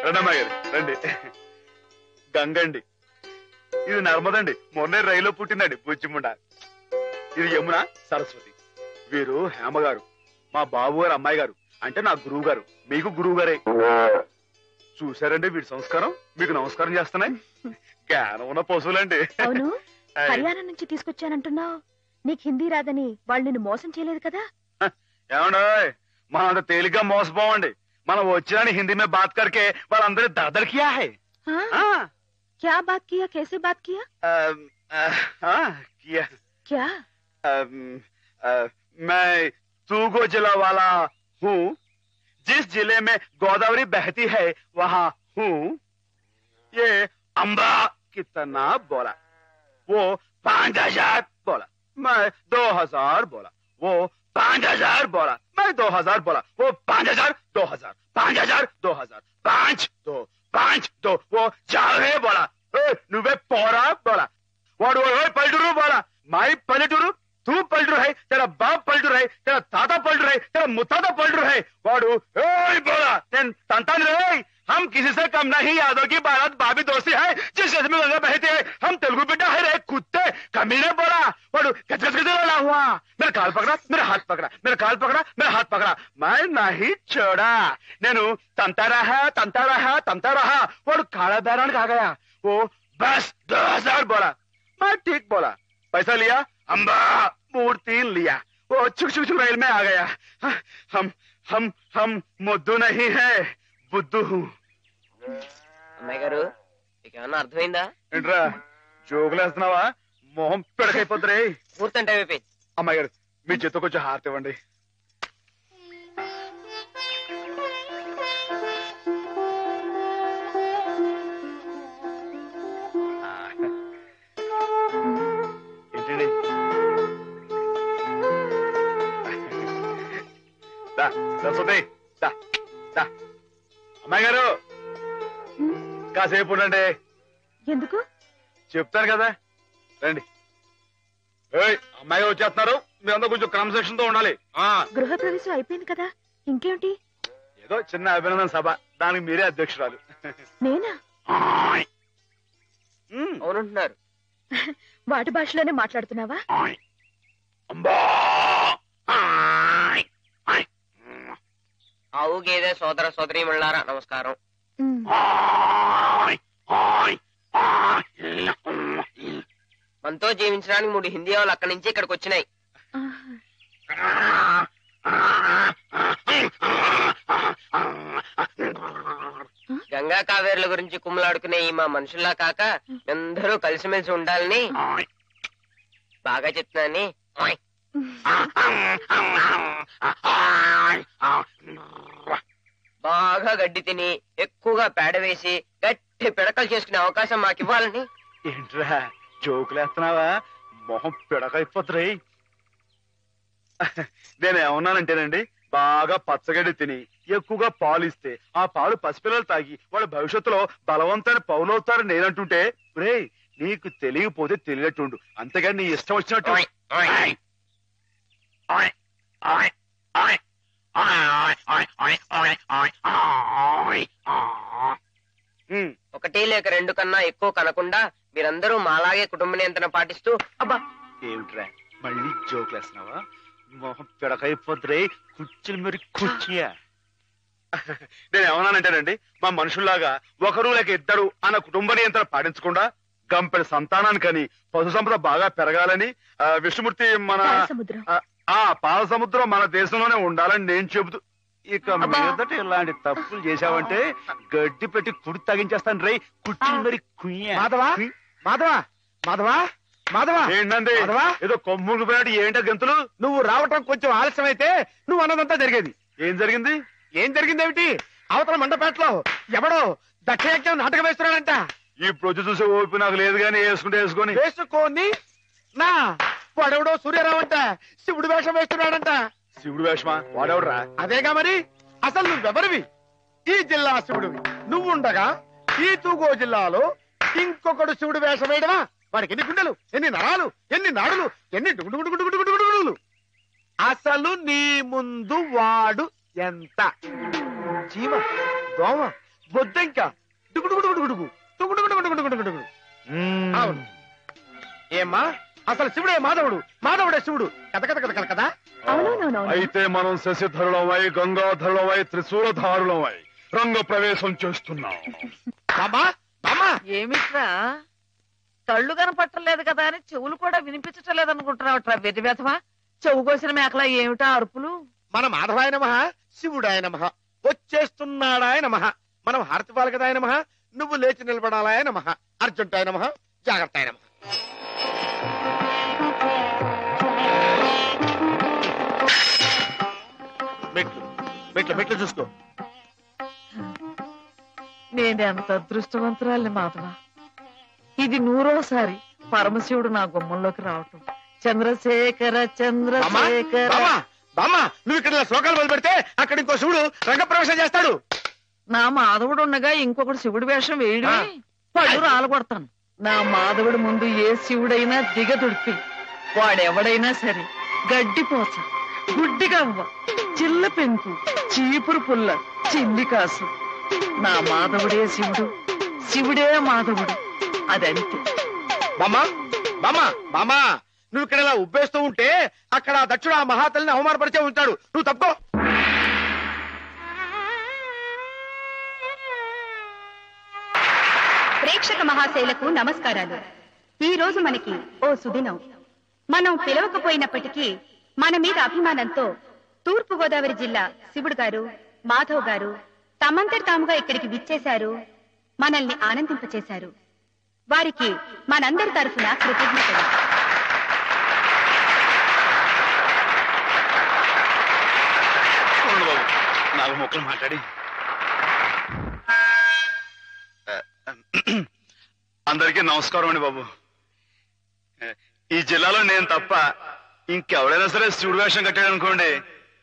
రండమ్మాయి గారు రండి. గంగండి, ఇది నర్మదండి, మొన్నే రైల్లో పుట్టిందండి బుజ్జిముండ. ఇది యమున, సరస్వతి. వీరు హేమగారు, మా బాబు గారు అమ్మాయి గారు, అంటే నా గురువు గారు, మీకు గురువు గారే. చూసారండి వీడి సంస్కారం, మీకు నమస్కారం చేస్తున్నాయి. జ్ఞానం ఉన్న పశువులండి. అవును, హర్యానా నుంచి తీసుకొచ్చానంటున్నావు. నీకు హిందీ రాదని వాళ్ళు నిన్ను మోసం చేయలేదు కదా? ఏమండో, మనం అంత తేలిగ్గా మోసపోవండి. మనం వచ్చిన హిందీ మే బాత్ కరికే వాళ్ళందరూ దర్దర్ కియా హై. क्या बात किया, कैसे बात किया? किया क्या? मैं तूगो जिला वाला हूँ, जिस जिले में गोदावरी बहती है वहाँ हूँ। ये अम्बा कितना बोला, वो 5000 बोला, मैं 2000 बोला, वो 5000 बोला, मैं 2000 बोला, वो 5000 2000 5000 2000 5 2 5 2 वो जावे बोला, నువ్వే పోరా బోలా. వాడు పల్లెటూరు బోలా, మాయి పల్లెటూరు, తూ పల్లెటూరు హై, తెర బాప్ పల్లెటూరు హై, తెర తాత పల్లెటూరు హై, తెర ముత్తాత పల్లెటూరు హై. వాడు బోలా, నేను తంతాను రే. हम किसी से कम नहीं, यादव की बारात भाभी दोस्ती है, जिस जैसे में गंगा बहती है, हम तेलुगु बिड्डा है रे कुत्ते कमीने बोला. वाडू गजगज लड़ा हुआ, मेरा काल पकड़ा, मेरा हाथ पकड़ा, मेरा काल पकड़ा, मेरा हाथ पकड़ा, मैं नहीं छोड़ा. నేను తంతా रहा. वाडू काला बैरान आ गया, वो बस 2000 बोला. मैं ठीक बोला, पैसा लिया, अम्बा मूर्ति लिया, वो छुक छुक छुक रेल में आ गया. हम मुद्दू नहीं है, బుద్ధు. అమ్మాయి గారు, మీకేమన్నా అర్థమైందా? ఏంట్రా జోకులేస్తున్నావా? మొహం పెడకైపోతురే. పూర్తంటే అయిపోయింది. అమ్మాయి గారు, మీ చేతితో కొంచెం హారతి ఇవ్వండి. ఏంటండి? సరస్వతి, అమ్మాయి గారు కాసేపు ఉండండి. ఎందుకు? చెప్తాను కదా, రండి. అమ్మాయి గారు వచ్చేస్తున్నారు, మీరందరూ కొంచెం క్రమశిక్షణతో ఉండాలి. గృహ ప్రవేశం అయిపోయింది కదా, ఇంకేమిటి? ఏదో చిన్న అభినందన సభ, దానికి మీరే అధ్యక్షురాలు. నేనా? అవునంటున్నారు. వాటి భాషలోనే మాట్లాడుతున్నావా? ఆవు గేదె సోదర సోదరీమణులారా నమస్కారం. మనతో జీవించడానికి 3 హిందీ వాళ్ళు అక్కడి నుంచి ఇక్కడికి వచ్చినాయి. గంగా కావేరుల గురించి కుమ్మలాడుకునే ఈ మా మనుషుల్లా కాక అందరూ కలిసిమెలిసి ఉండాలని బాగా చెప్తున్నాని. బాగా గడ్డి తిని ఎక్కువగా పేడ వేసి గట్టి పిడకలు చేసుకునే అవకాశం మాకు ఇవ్వాలని. ఏంట్రా జోకులేస్తున్నావా? మొహం పిడకైపోతురై. నేనేమన్నానంటేనండి, బాగా పచ్చగడ్డి తిని ఎక్కువగా పాలు ఇస్తే ఆ పాలు పసిపిల్లలు తాగి వాళ్ళ భవిష్యత్తులో బలవంతమైన పౌలవుతారు నేనంటుంటే, రే నీకు తెలియకపోతే తెలియనట్టుండు, అంతేగాని నీ ఇష్టం వచ్చినట్టు. ఒకటి లేక 2 కన్నా ఎక్కువ కనకుండా మీరందరూ మాలాగే కుటుంబ నియంత్రణ పాటిస్తూ. అబ్బా ఏమిట్రా మళ్ళీ జోకులేస్తున్నావా? మొహం పిడకైపోతురే. కుర్చీలు మరి కుర్చీయా? నేను ఏమన్నానంటేనండి, మా మనుషుల్లాగా ఒకరు లేక ఇద్దరు అన్న కుటుంబ నియంత్రణ పాటించకుండా గంపెడి సంతానానికని పశు సంపద బాగా పెరగాలని విష్ణుమూర్తి మన పాల సముద్రం మన దేశంలోనే ఉండాలని నేను చెబుతూ, ఇక మీదట ఇలాంటి తప్పులు చేశావంటే గడ్డి పెట్టి కుడి తగించేస్తాను రే. కుర్చీలు మరి కుయ్యా. మాధవా ఏంటండి ఏదో కొమ్ములు పోయినట్టు ఏంటో గంతులు? నువ్వు రావటం కొంచెం ఆలస్యం అయితే నువ్వు అన్నదంతా జరిగేది. ఏం జరిగింది? ఏమిటి? అవతల మండపేటలో ఎవడో దక్షయజ్ఞం నాటకం వేస్తున్నాడంట. ఇప్పుడు వచ్చి చూసే ఓపి నాకు లేదు గాని వేసుకొని నా వాడెవడో సూర్యరావు అంట శివుడు వేషం వేస్తున్నాడంట. శివుడు వేషమా? వాడెవడరా? అదేగా మరి. అసలు నువ్వెవరివి? ఈ జిల్లా శివుడివి. నువ్వుండగా ఈ తూగో జిల్లాలో ఇంకొకడు శివుడు వేషం వేయడమా? వాడికి ఎన్ని గుండెలు, ఎన్ని నరాలు, ఎన్ని నాడులు, ఎన్ని డుగుడుగుడుగుడుగుడుగుడుగుడుగులు. అసలు నీ ముందు వాడు ఎంత? చీమ, దోమ, బొద్దింక డుగుడుగుడుగుడుగుడుగు డుగుడుగుడుగుడుగుడుగుడుగు. అవును. ఏమ్మా అసలు శివుడే మాధవుడు, మాధవుడే శివుడు. కథ కథ కథ కదా. అవునవునవును. అయితే మనం శశిధరులమై గంగాధరులమై త్రిశూలధారులమై రంగ ప్రవేశం చేస్తున్నాం. బామ్మా బామ్మా ఏమిట్రా కళ్ళు కనపట్టలేదు కదా అని చెవులు కూడా వినిపించటలేదు అనుకుంటున్నావుట్రా వెర్రి వెధవా. చెవు కోసిన మేకలా ఏమిటా అరుపులు? మన మాధవాయ నమః, శివుడాయ నమః, వచ్చేస్తున్నాడాయ నమః, మనం హారతి పాలకదాయ నమః, నువ్వు లేచి నిలబడాలాయ నమః, అర్జుంటాయ నమః, జాగ్రత్తాయ నమః. మెట్లు మెట్లు మెట్లు చూసుకో. నేనెంత అదృష్టవంతురాలి మాధవ. ఇది 100వ పరమశివుడు నా గుమ్మంలోకి రావటం. చంద్రశేఖర చంద్రశేఖర. బామ్మా బామ్మా నువ్వు ఇక్కడ ఇలా శ్లోకాలు మొదలు పెడితే అక్కడ ఇంకో శివుడు రంగప్రవేశం చేస్తాడు. నా మాధవుడు ఉండగా ఇంకొకటి శివుడి వేషం వేయడమే పళ్ళు రాలగొడతాను. నా మాధవుడి ముందు ఏ శివుడైనా దిగదుడిపి వాడెవడైనా సరే గడ్డిపోచ, గుడ్డిగవ్వ, చిల్ల పెంకు, చీపురు పుల్ల, చిల్లి కాసు. నా మాధవుడే శివుడు, శివుడే మాధవుడు. అదంతే. బామ్మా బామ్మా బామ్మా నువ్వు ఇక్కడ ఇలా ఉబ్బేస్తూ ఉంటే అక్కడ ఆ దక్షుడు ఆ మహాతల్లిని అవమానపరిచే ఉంటాడు. నువ్వు తప్పుకో. ప్రేక్షక మహాశైలకు నమస్కారాలు. ఈ రోజు మనకి ఓ సుదినం. మనం పిలవకపోయినప్పటికీ మన మీద అభిమానంతో తూర్పు గోదావరి జిల్లా శివుడు గారు, మాధవ్ గారు తమంతటి తాముగా ఇక్కడికి విచ్చేశారు, మనల్ని ఆనందింపచేశారు. వారికి మనందరి తరఫున కృతజ్ఞతలు. నాలుగు మొక్కలు మాట్లాడి అందరికీ నమస్కారం అండి బాబు. ఈ జిల్లాలో నేను తప్ప ఇంకెవడైనా సరే శివుడు వేషం కట్టాడు అనుకోండి,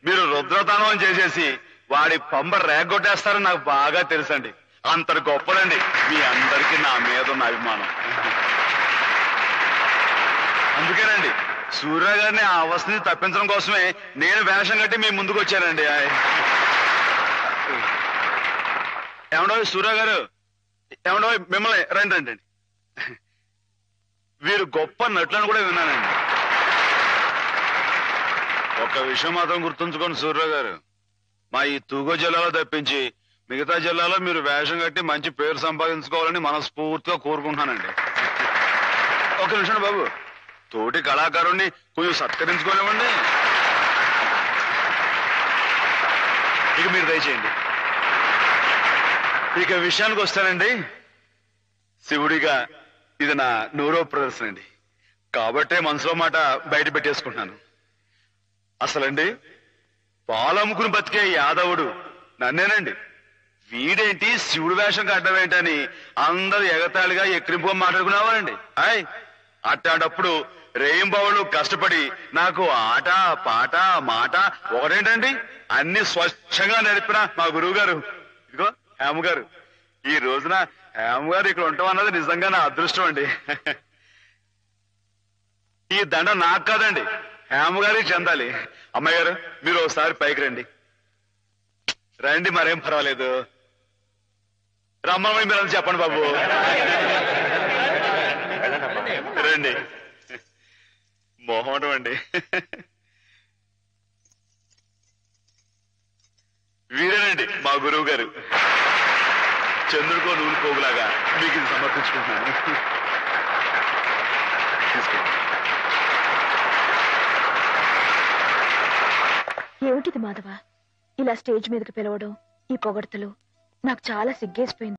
మీరు రుద్రతానం చేసేసి వాడి పంబ రేగొట్టేస్తారని నాకు బాగా తెలుసండి. అంత గొప్పదండి మీ అందరికీ నా మీద ఉన్న అభిమానం. అందుకేనండి సూర్య గారిని ఆ అవస్థని తప్పించడం కోసమే నేను వేషం కట్టి మీ ముందుకు వచ్చానండి. ఏమండో సూర్య గారు, ఏమండో మిమ్మల్ని రండి రండి. వీరు గొప్ప నటులను కూడా విన్నానండి. ఒక విషయం మాత్రం గుర్తుంచుకోండి సూర్య గారు, మా ఈ తూగో జిల్లాలో తప్పించి మిగతా జిల్లాలో మీరు వేషం కట్టి మంచి పేరు సంపాదించుకోవాలని మనస్ఫూర్తిగా కోరుకుంటున్నానండి. ఒక నిమిషం బాబు, తోటి కళాకారుణ్ణి కొంచెం సత్కరించుకోనివ్వండి. ఇక మీరు దయచేయండి. ఇక విషయానికి వస్తానండి. శివుడిగా ఇది నా 100వ ప్రదర్శన అండి, కాబట్టే మనసులో మాట బయట పెట్టేసుకుంటున్నాను. అసలండి పాలమ్ముకుని బతికే యాదవుడు నన్నేనండి. వీడేంటి శివుడు వేషం కట్టడం ఏంటని అందరూ ఎగతాళిగా ఎక్కిరింపుగా మాట్లాడుకునేవారండి. అట్టాడప్పుడు రేయింబావులు కష్టపడి నాకు ఆట పాట మాట ఒకటేంటండి అన్ని స్వచ్ఛంగా నడిపిన మా గురువు గారు, ఇదిగో హేమ గారు. ఈ రోజున హేమ గారు ఇక్కడ ఉంటాం అన్నది నిజంగా నా అదృష్టం అండి. ఈ దండ నాకు కాదండి, హేమ గారికి చెందాలి. అమ్మాయి గారు మీరు ఒకసారి పైకి రండి. రండి, మరేం పర్వాలేదు. రమ్మని మీరు చెప్పండి బాబు. రండి. మొహం అండి. వీరేనండి మా గురువు గారు. చంద్రుడికో నూనె పోగులాగా మీకు ఇది సమర్పించుకుంటున్నాను. ఏమిటిది మాధవ, ఇలా స్టేజ్ మీదకి పిలవడం, ఈ పొగడ్తలు నాకు చాలా సిగ్గేసిపోయింది.